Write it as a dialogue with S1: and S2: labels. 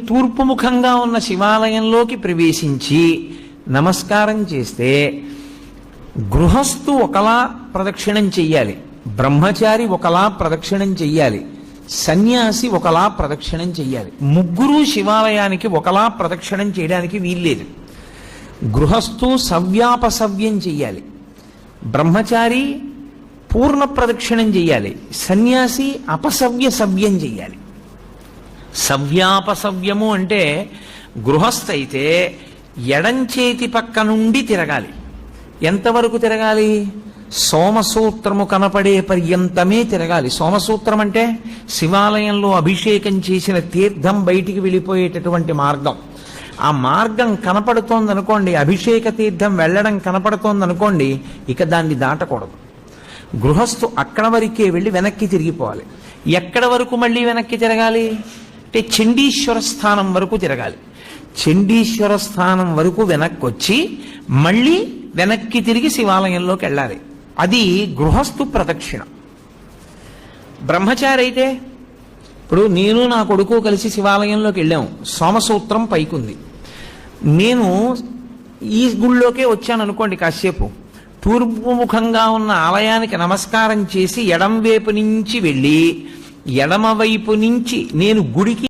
S1: తూర్పు ముఖంగా ఉన్న శివాలయంలోకి ప్రవేశించి నమస్కారం చేస్తే గృహస్థు ఒకలా ప్రదక్షిణం చెయ్యాలి, బ్రహ్మచారి ఒకలా ప్రదక్షిణం చెయ్యాలి, సన్యాసి ఒకలా ప్రదక్షిణం చెయ్యాలి. ముగ్గురు శివాలయానికి ఒకలా ప్రదక్షిణం చేయడానికి వీల్లేదు. గృహస్థు సవ్యాపసవ్యం చెయ్యాలి, బ్రహ్మచారి పూర్ణ ప్రదక్షిణం చెయ్యాలి, సన్యాసి అపసవ్య సవ్యం చెయ్యాలి. సవ్యాపసవ్యము అంటే గృహస్థ అయితే ఎడంచేతి పక్క నుండి తిరగాలి. ఎంతవరకు తిరగాలి? సోమసూత్రము కనపడే పర్యంతమే తిరగాలి. సోమసూత్రం అంటే శివాలయంలో అభిషేకం చేసిన తీర్థం బయటికి వెళ్ళిపోయేటటువంటి మార్గం. ఆ మార్గం కనపడుతోందనుకోండి, అభిషేక తీర్థం వెళ్ళడం కనపడుతోందనుకోండి, ఇక దాన్ని దాటకూడదు. గృహస్థు అక్కడ వరకే వెళ్ళి వెనక్కి తిరిగిపోవాలి. ఎక్కడ వరకు మళ్ళీ వెనక్కి తిరగాలి అంటే చండీశ్వర స్థానం వరకు తిరగాలి. చండీశ్వర స్థానం వరకు వెనక్కి వచ్చి మళ్ళీ వెనక్కి తిరిగి శివాలయంలోకి వెళ్ళాలి. అది గృహస్థు ప్రదక్షిణ. బ్రహ్మచారి అయితే ఇప్పుడు నేను నా కొడుకు కలిసి శివాలయంలోకి వెళ్ళాము, సోమసూత్రం పైకుంది, నేను ఈ గుళ్ళోకే వచ్చాను అనుకోండి, కాసేపు తూర్పు ముఖంగా ఉన్న ఆలయానికి నమస్కారం చేసి ఎడం వైపు నుంచి వెళ్ళి ఎడమవైపు నుంచి నేను గుడికి